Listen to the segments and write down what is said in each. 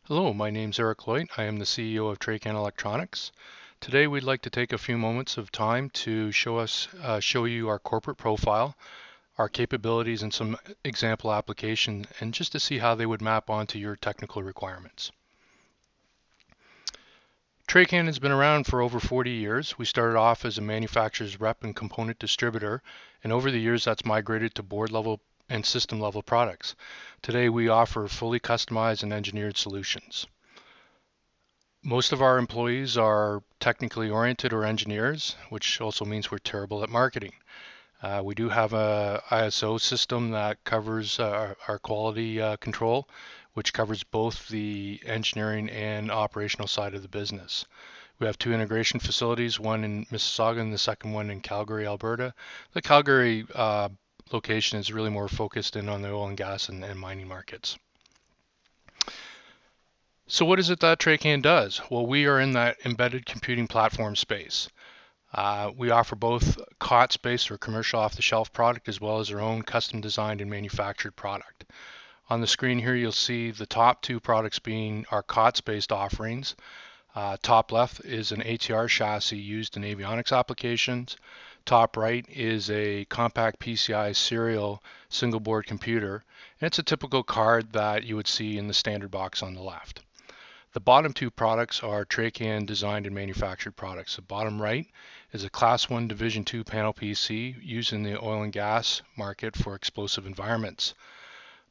Hello, my name's Eric Lloyd. I am the CEO of Tracan Electronics. Today we'd like to take a few moments of time to show you our corporate profile, our capabilities and some example applications, and just to see how they would map onto your technical requirements. Tracan has been around for over 40 years. We started off as a manufacturer's rep and component distributor, and over the years that's migrated to board level and system level products. Today we offer fully customized and engineered solutions. Most of our employees are technically oriented or engineers, which also means we're terrible at marketing. We do have a ISO system that covers our quality control, which covers both the engineering and operational side of the business. We have two integration facilities, one in Mississauga and the second one in Calgary, Alberta. The Calgary location is really more focused in on the oil and gas and mining markets. So what is it that Tracan does? Well, we are in that embedded computing platform space. We offer both COTS-based or commercial off-the-shelf product as well as our own custom designed and manufactured product. On the screen here you'll see the top two products being our COTS-based offerings. Top left is an ATR chassis used in avionics applications. Top right is a compact PCI serial single board computer, and it's a typical card that you would see in the standard box on the left. The bottom two products are Tracan designed and manufactured products. The bottom right is a Class 1 Division 2 panel PC used in the oil and gas market for explosive environments.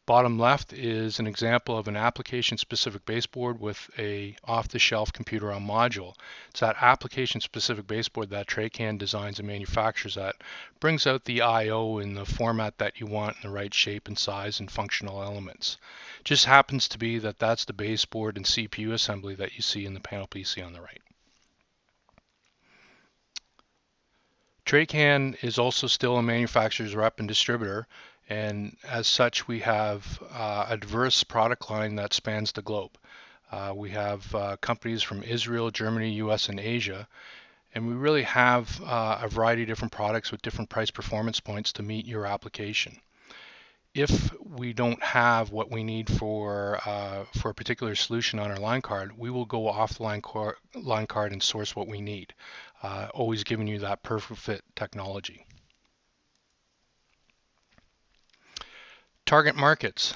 Bottom left is an example of an application-specific baseboard with a off-the-shelf computer on module. It's that application-specific baseboard that Tracan designs and manufactures that brings out the I/O in the format that you want in the right shape and size and functional elements. Just happens to be that that's the baseboard and CPU assembly that you see in the panel PC on the right. Tracan is also still a manufacturer's rep and distributor, and as such we have a diverse product line that spans the globe. We have companies from Israel, Germany, US, and Asia, and we really have a variety of different products with different price performance points to meet your application. If we don't have what we need for a particular solution on our line card, we will go off the line card and source what we need, always giving you that perfect fit technology. Target markets.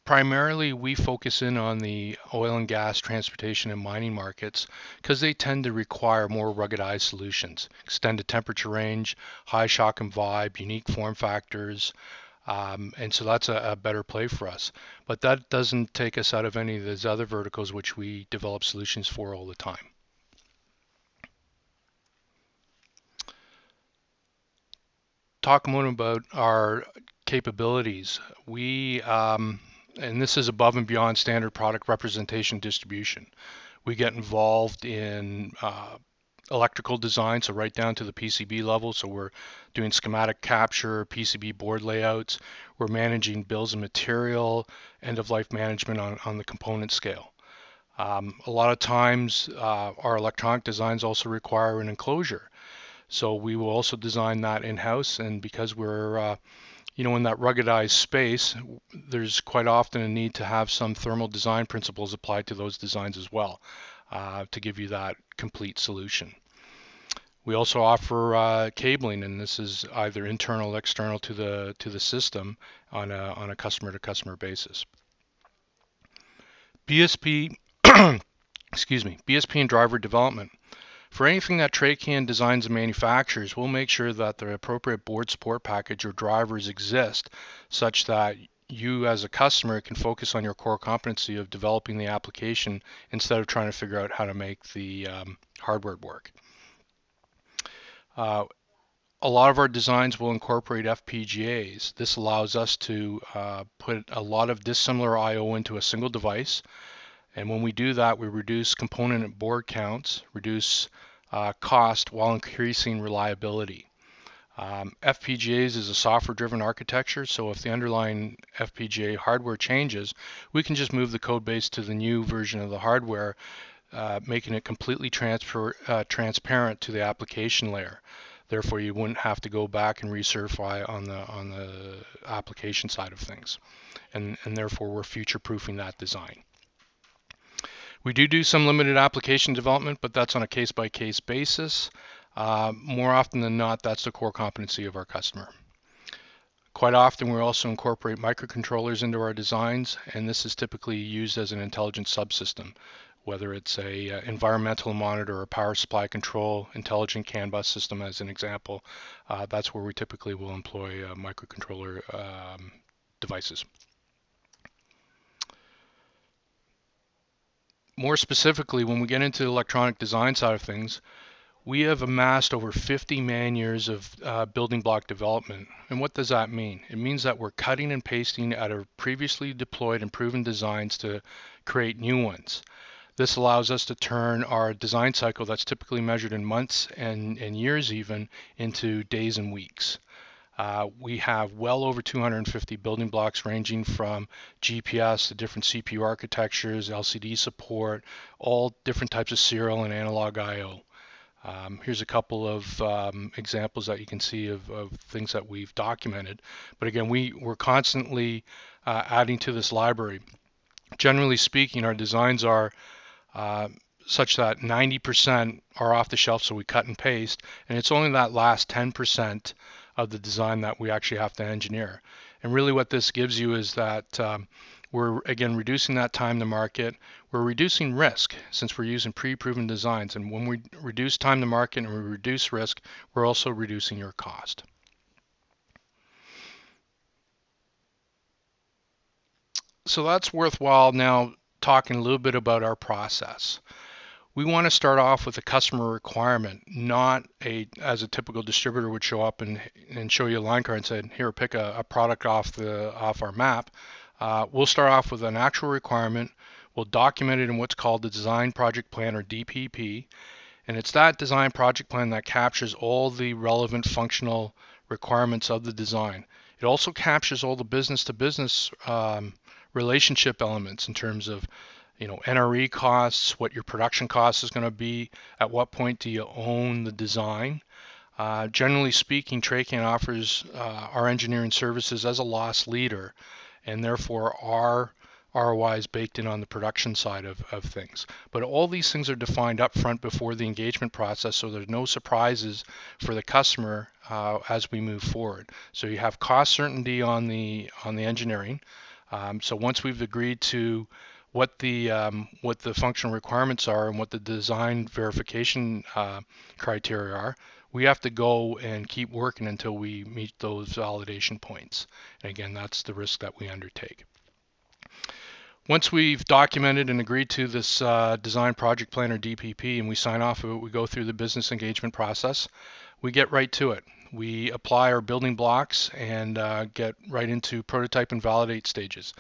Primarily we focus in on the oil and gas, transportation, and mining markets because they tend to require more ruggedized solutions. Extended temperature range, high shock and vibe, unique form factors, and so that's a better play for us. But that doesn't take us out of any of those other verticals which we develop solutions for all the time. Talk a moment about our capabilities. And this is above and beyond standard product representation distribution. We get involved in electrical design, so right down to the PCB level. So we're doing schematic capture, PCB board layouts. We're managing bills of material, end-of-life management on the component scale. A lot of times our electronic designs also require an enclosure. So we will also design that in-house, and because we're in that ruggedized space, there's quite often a need to have some thermal design principles applied to those designs as well to give you that complete solution. We also offer cabling, and this is either internal or external to the system on a customer-to-customer basis. BSP, excuse me, BSP and driver development. For anything that Tracan designs and manufactures, we'll make sure that the appropriate board support package or drivers exist such that you as a customer can focus on your core competency of developing the application instead of trying to figure out how to make the hardware work. A lot of our designs will incorporate FPGAs. This allows us to put a lot of dissimilar I/O into a single device. And when we do that, we reduce component and board counts, reduce cost while increasing reliability. FPGAs is a software-driven architecture, so if the underlying FPGA hardware changes, we can just move the code base to the new version of the hardware, making it completely transparent to the application layer. Therefore, you wouldn't have to go back and recertify on the application side of things, and therefore we're future-proofing that design. We do some limited application development, but that's on a case-by-case basis. More often than not, that's the core competency of our customer. Quite often, we also incorporate microcontrollers into our designs, and this is typically used as an intelligent subsystem, whether it's a environmental monitor or power supply control, intelligent CAN bus system as an example. That's where we typically will employ microcontroller devices. More specifically, when we get into the electronic design side of things, we have amassed over 50 man-years of building block development. And what does that mean? It means that we're cutting and pasting out of previously deployed and proven designs to create new ones. This allows us to turn our design cycle that's typically measured in months and years even into days and weeks. We have well over 250 building blocks ranging from GPS to different CPU architectures, LCD support, all different types of serial and analog I/O. Here's a couple of examples that you can see of things that we've documented. But again, we're constantly adding to this library. Generally speaking, our designs are such that 90% are off the shelf, so we cut and paste, and it's only that last 10% of the design that we actually have to engineer. And really what this gives you is that we're again reducing that time to market. We're reducing risk since we're using pre-proven designs, and when we reduce time to market and we reduce risk, we're also reducing your cost. So that's worthwhile now talking a little bit about our process. We want to start off with a customer requirement, not as a typical distributor would show up and show you a line card and say, here, pick a product off our map. We'll start off with an actual requirement. We'll document it in what's called the Design Project Plan, or DPP. And it's that design project plan that captures all the relevant functional requirements of the design. It also captures all the business-to-business relationship elements in terms of NRE costs, what your production cost is going to be, at what point do you own the design. Generally speaking, Tracan offers our engineering services as a loss leader, and therefore our ROI is baked in on the production side of things. But all these things are defined up front before the engagement process, so there's no surprises for the customer as we move forward. So you have cost certainty on the engineering. So once we've agreed to what the functional requirements are and what the design verification criteria are, we have to go and keep working until we meet those validation points. And again, that's the risk that we undertake. Once we've documented and agreed to this design project plan, or DPP, and we sign off of it, we go through the business engagement process. We get right to it. We apply our building blocks and get right into prototype and validate stages.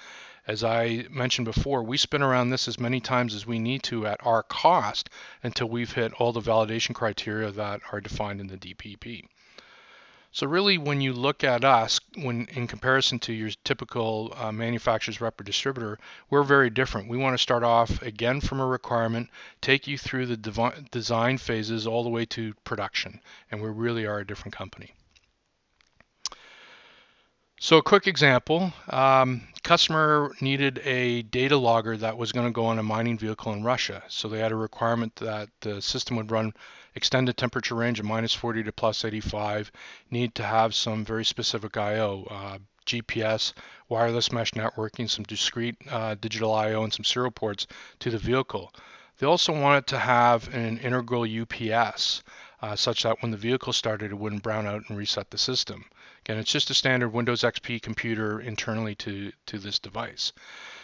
As I mentioned before, we spin around this as many times as we need to at our cost until we've hit all the validation criteria that are defined in the DPP. So really, when you look at us, in comparison to your typical manufacturer's rep or distributor, we're very different. We want to start off again from a requirement, take you through the design phases all the way to production, and we really are a different company. So a quick example, customer needed a data logger that was going to go on a mining vehicle in Russia. So they had a requirement that the system would run extended temperature range of -40 to +85, need to have some very specific I/O, GPS, wireless mesh networking, some discrete digital I/O, and some serial ports to the vehicle. They also wanted to have an integral UPS such that when the vehicle started, it wouldn't brown out and reset the system. Again, it's just a standard Windows XP computer internally to this device.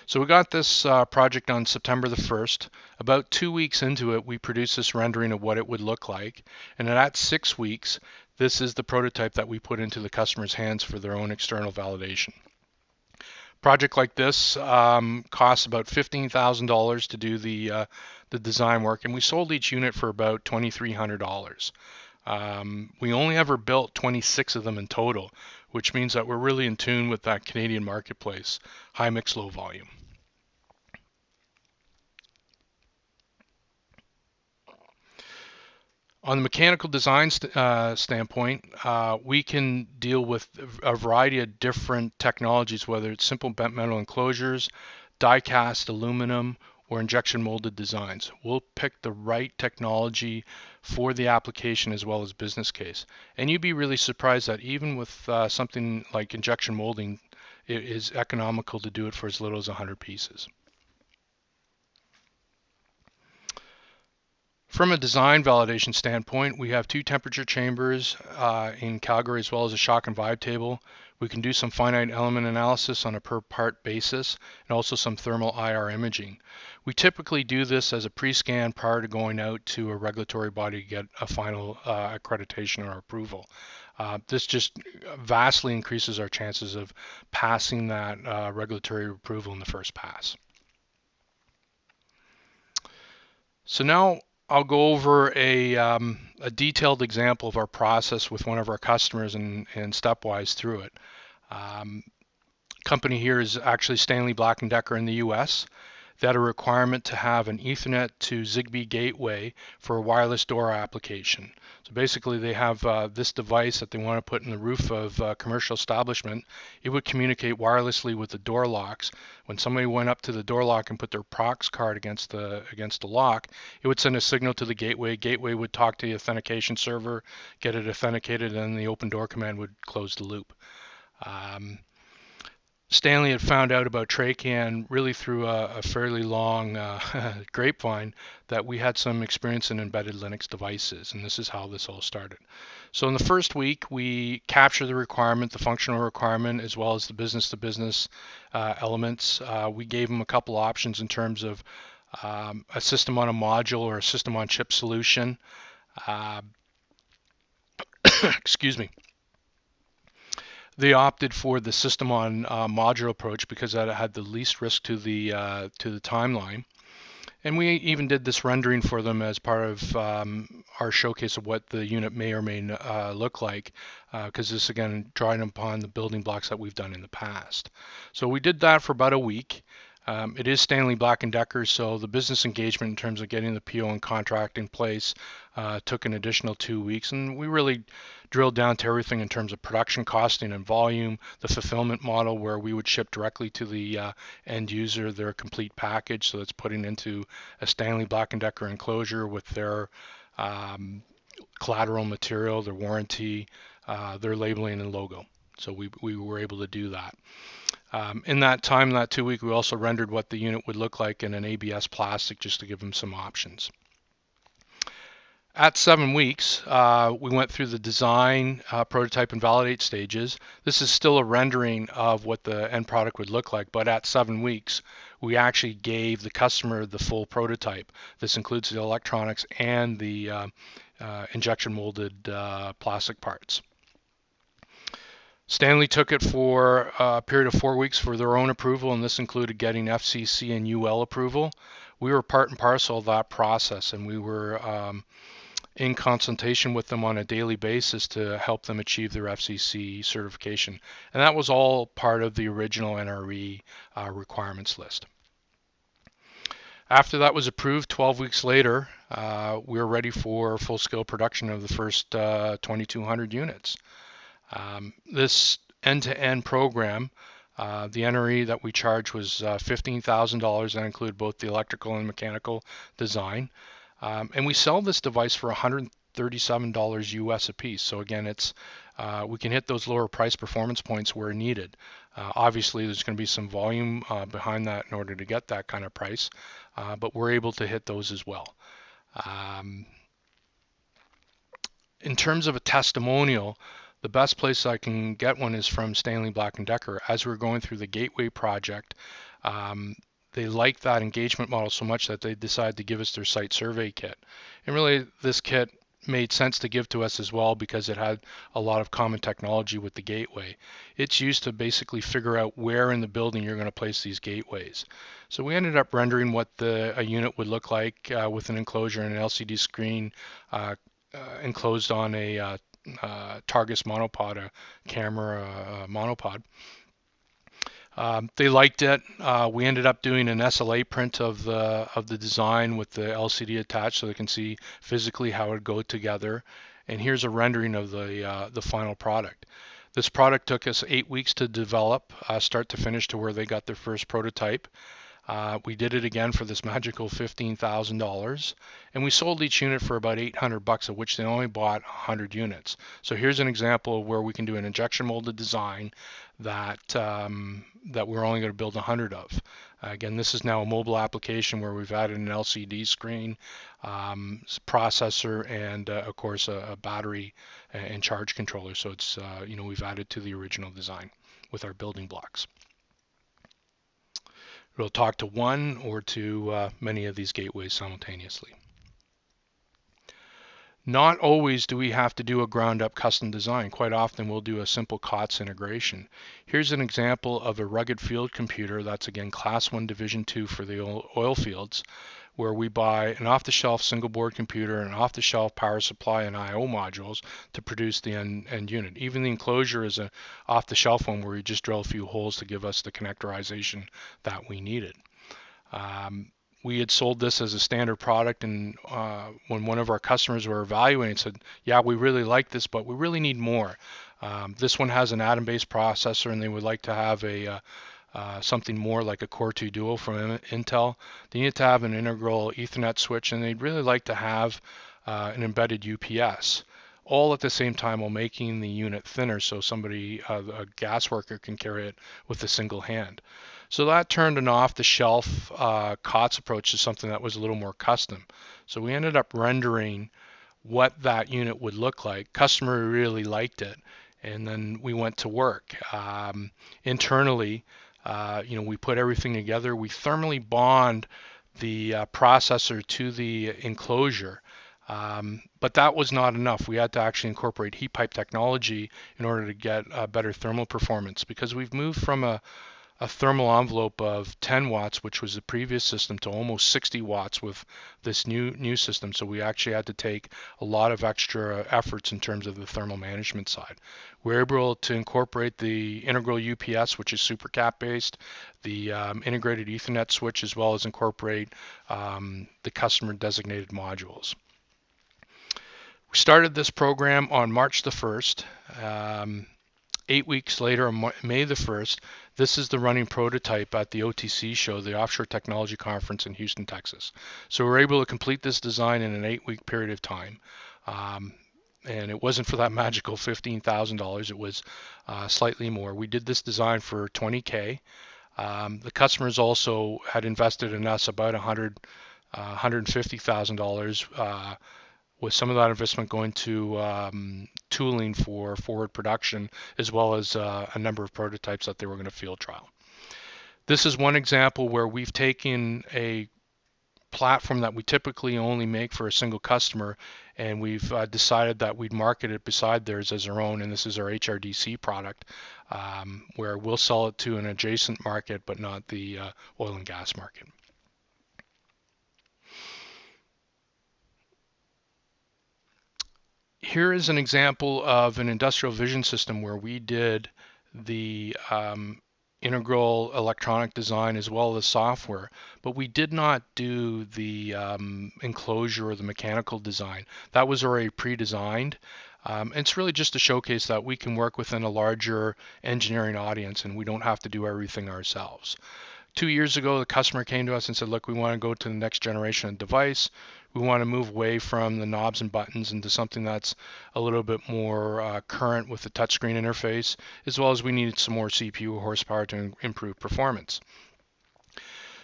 So we got this project on September the 1st. About 2 weeks into it, we produced this rendering of what it would look like. And at 6 weeks, this is the prototype that we put into the customer's hands for their own external validation. Project like this costs about $15,000 to do the design work, and we sold each unit for about $2,300. We only ever built 26 of them in total, which means that we're really in tune with that Canadian marketplace, high mix, low volume. On the mechanical design standpoint, we can deal with a variety of different technologies, whether it's simple bent metal enclosures, die-cast aluminum, or injection molded designs. We'll pick the right technology for the application as well as business case. And you'd be really surprised that even with something like injection molding, it is economical to do it for as little as 100 pieces. From a design validation standpoint, we have 2 temperature chambers in Calgary as well as a shock and vibe table. We can do some finite element analysis on a per part basis and also some thermal IR imaging. We typically do this as a pre-scan prior to going out to a regulatory body to get a final accreditation or approval. This just vastly increases our chances of passing that regulatory approval in the first pass. So now I'll go over a detailed example of our process with one of our customers and stepwise through it. Company here is actually Stanley Black & Decker in the US. They had a requirement to have an Ethernet to Zigbee gateway for a wireless door application. So basically they have this device that they want to put in the roof of a commercial establishment. It would communicate wirelessly with the door locks. When somebody went up to the door lock and put their prox card against the lock, it would send a signal to the gateway. Gateway would talk to the authentication server, get it authenticated, and then the open door command would close the loop. Stanley had found out about Tracan really through a fairly long grapevine that we had some experience in embedded Linux devices, and this is how this all started. So in the first week, we captured the requirement, the functional requirement, as well as the business-to-business elements. We gave them a couple options in terms of a system on a module or a system on chip solution. Excuse me. They opted for the system on module approach because that had the least risk to the timeline. And we even did this rendering for them as part of our showcase of what the unit may or may look like, because this again drawing upon the building blocks that we've done in the past. So we did that for about a week. It is Stanley Black & Decker, so the business engagement in terms of getting the PO and contract in place took an additional 2 weeks, and we really drilled down to everything in terms of production costing and volume, the fulfillment model where we would ship directly to the end user their complete package, so that's putting into a Stanley Black & Decker enclosure with their collateral material, their warranty, their labeling and logo. So we were able to do that. In that time, that 2 week, we also rendered what the unit would look like in an ABS plastic just to give them some options. At 7 weeks, we went through the design, prototype, and validate stages. This is still a rendering of what the end product would look like, but at 7 weeks, we actually gave the customer the full prototype. This includes the electronics and the injection molded plastic parts. Stanley took it for a period of 4 weeks for their own approval, and this included getting FCC and UL approval. We were part and parcel of that process, and we were in consultation with them on a daily basis to help them achieve their FCC certification. And that was all part of the original NRE requirements list. After that was approved, 12 weeks later, we were ready for full-scale production of the first 2,200 units. This end-to-end program, the NRE that we charged was $15,000. That included both the electrical and mechanical design. And we sell this device for $137 US a piece. So again, it's we can hit those lower price performance points where needed. Obviously, there's going to be some volume behind that in order to get that kind of price, but we're able to hit those as well. In terms of a testimonial, the best place I can get one is from Stanley Black & Decker. As we're going through the Gateway project, they liked that engagement model so much that they decided to give us their site survey kit. And really, this kit made sense to give to us as well because it had a lot of common technology with the gateway. It's used to basically figure out where in the building you're going to place these gateways. So we ended up rendering what a unit would look like with an enclosure and an LCD screen enclosed on a Targus monopod, a camera monopod. They liked it. We ended up doing an SLA print of the design with the LCD attached so they can see physically how it would go together. And here's a rendering of the final product. This product took us 8 weeks to develop, start to finish, to where they got their first prototype. We did it again for this magical $15,000, and we sold each unit for about $800, of which they only bought 100 units. So here's an example of where we can do an injection molded design that that we're only going to build 100 of. Again, this is now a mobile application where we've added an LCD screen, processor, and of course a battery and charge controller. So it's we've added to the original design with our building blocks. It'll talk to one or to many of these gateways simultaneously. Not always do we have to do a ground-up custom design. Quite often we'll do a simple COTS integration. Here's an example of a rugged field computer that's again Class 1 Division 2 for the oil fields, where we buy an off-the-shelf single board computer, an off-the-shelf power supply and I/O modules to produce the end unit. Even the enclosure is an off-the-shelf one where we just drill a few holes to give us the connectorization that we needed. We had sold this as a standard product, and when one of our customers were evaluating, said, yeah, we really like this, but we really need more. This one has an Atom-based processor, and they would like to have a something more like a Core 2 Duo from Intel. They need to have an integral Ethernet switch, and they'd really like to have an embedded UPS, all at the same time while making the unit thinner so somebody, a gas worker, can carry it with a single hand. So that turned an off-the-shelf COTS approach to something that was a little more custom. So we ended up rendering what that unit would look like. Customer really liked it, and then we went to work. Internally, we put everything together. We thermally bond the processor to the enclosure. But that was not enough. We had to actually incorporate heat pipe technology in order to get better thermal performance, because we've moved from a thermal envelope of 10 watts, which was the previous system, to almost 60 watts with this new system. So we actually had to take a lot of extra efforts in terms of the thermal management side. We're able to incorporate the integral UPS, which is super cap based, the integrated Ethernet switch, as well as incorporate the customer designated modules. We started this program on March the 1st. 8 weeks later, on May the 1st, this is the running prototype at the OTC show, the Offshore Technology Conference in Houston, Texas. So we were able to complete this design in an 8-week period of time. And it wasn't for that magical $15,000. It was slightly more. We did this design for $20K. The customers also had invested in us about $150,000, with some of that investment going to tooling for forward production, as well as a number of prototypes that they were going to field trial. This is one example where we've taken a platform that we typically only make for a single customer, and we've decided that we'd market it beside theirs as our own, and this is our HRDC product, where we'll sell it to an adjacent market, but not the oil and gas market. Here is an example of an industrial vision system where we did the integral electronic design as well as software, but we did not do the enclosure or the mechanical design. That was already pre-designed. It's really just to showcase that we can work within a larger engineering audience and we don't have to do everything ourselves. 2 years ago, the customer came to us and said, look, we want to go to the next generation of device. We want to move away from the knobs and buttons into something that's a little bit more current with the touchscreen interface, as well as we needed some more CPU horsepower to improve performance.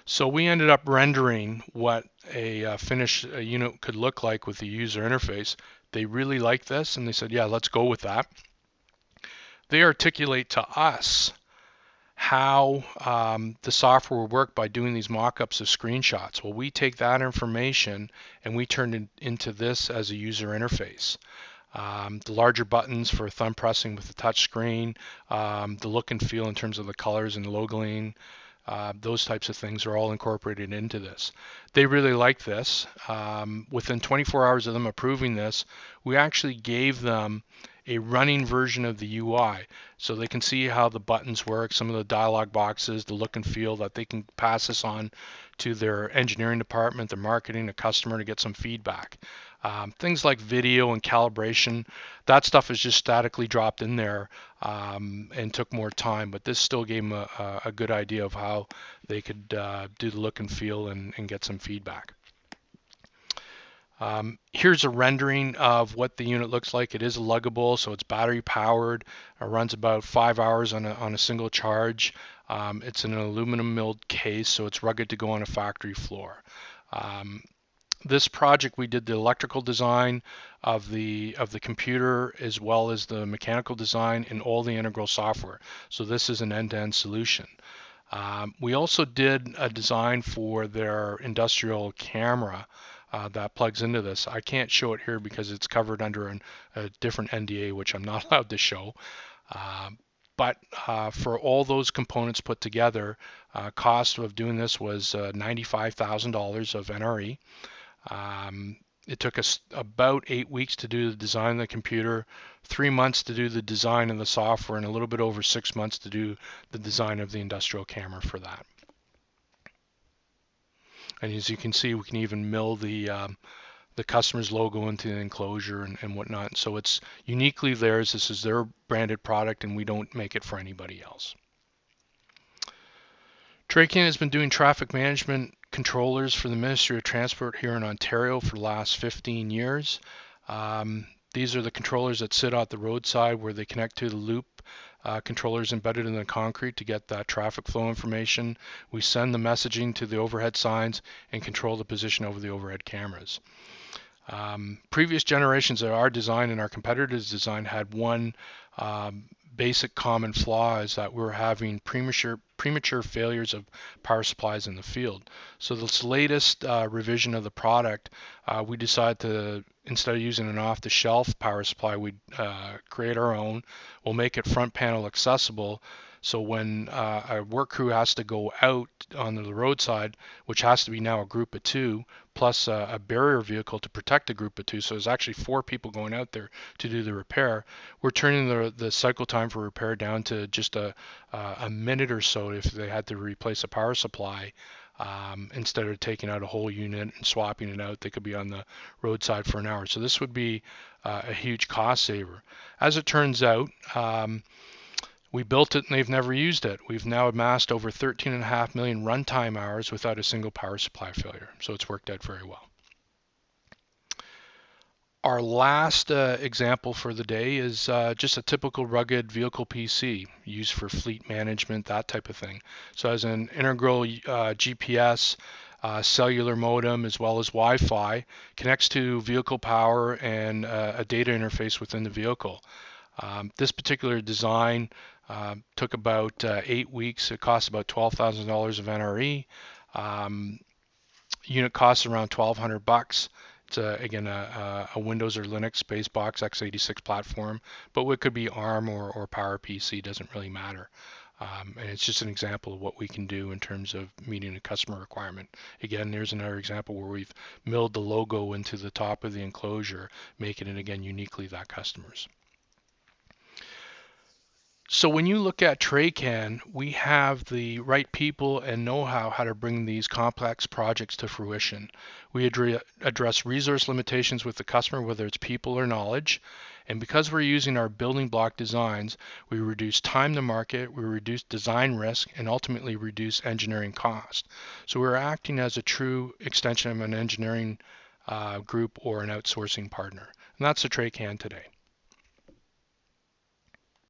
So we ended up rendering what a finished unit could look like with the user interface. They really liked this and they said, yeah, let's go with that. They articulate to us how the software will work by doing these mock-ups of screenshots. Well, we take that information and we turn it into this as a user interface. The larger buttons for thumb pressing with the touch screen, the look and feel in terms of the colors and logoing, those types of things are all incorporated into this. They really like this. Within 24 hours of them approving this, we actually gave them a running version of the UI, so they can see how the buttons work, some of the dialog boxes, the look and feel, that they can pass this on to their engineering department, their marketing, a customer, to get some feedback. Things like video and calibration, that stuff is just statically dropped in there and took more time, but this still gave them a good idea of how they could do the look and feel and get some feedback. Here's a rendering of what the unit looks like. It is luggable, so it's battery powered. It runs about 5 hours on a single charge. It's in an aluminum milled case, so it's rugged to go on a factory floor. This project, we did the electrical design of the computer as well as the mechanical design and all the integral software. So this is an end-to-end solution. We also did a design for their industrial camera that plugs into this. I can't show it here because it's covered under a different NDA, which I'm not allowed to show. But for all those components put together, cost of doing this was $95,000 of NRE. It took us about 8 weeks to do the design of the computer, 3 months to do the design of the software, and a little bit over 6 months to do the design of the industrial camera for that. And as you can see, we can even mill the customer's logo into the enclosure and whatnot. So it's uniquely theirs. This is their branded product, and we don't make it for anybody else. Tracan has been doing traffic management controllers for the Ministry of Transport here in Ontario for the last 15 years. These are the controllers that sit at the roadside where they connect to the loop controllers embedded in the concrete to get that traffic flow information. We send the messaging to the overhead signs and control the position over the overhead cameras. Previous generations of our design and our competitors' design had one basic common flaw, is that we're having premature failures of power supplies in the field. So this latest revision of the product, we decided to, instead of using an off-the-shelf power supply, we'd create our own. We'll make it front panel accessible, so when a work crew has to go out on the roadside, which has to be now a group of 2, plus a barrier vehicle to protect a group of 2, so there's actually 4 people going out there to do the repair, we're turning the cycle time for repair down to just a minute or so if they had to replace a power supply. Instead of taking out a whole unit and swapping it out, they could be on the roadside for an hour. So this would be a huge cost saver. As it turns out, we built it and they've never used it. We've now amassed over 13.5 million runtime hours without a single power supply failure. So it's worked out very well. Our last example for the day is just a typical rugged vehicle PC used for fleet management, that type of thing. So as an integral GPS, cellular modem, as well as Wi-Fi, connects to vehicle power and a data interface within the vehicle. This particular design took about 8 weeks. It cost about $12,000 of NRE. Unit costs around $1,200. It's again a Windows or Linux-based box x86 platform, but it could be ARM or PowerPC, doesn't really matter. And it's just an example of what we can do in terms of meeting a customer requirement. Again, there's another example where we've milled the logo into the top of the enclosure, making it again uniquely that customer's. So when you look at Tracan, we have the right people and know-how to bring these complex projects to fruition. We address resource limitations with the customer, whether it's people or knowledge. And because we're using our building block designs, we reduce time to market, we reduce design risk, and ultimately reduce engineering cost. So we're acting as a true extension of an engineering group or an outsourcing partner. And that's the Tracan today.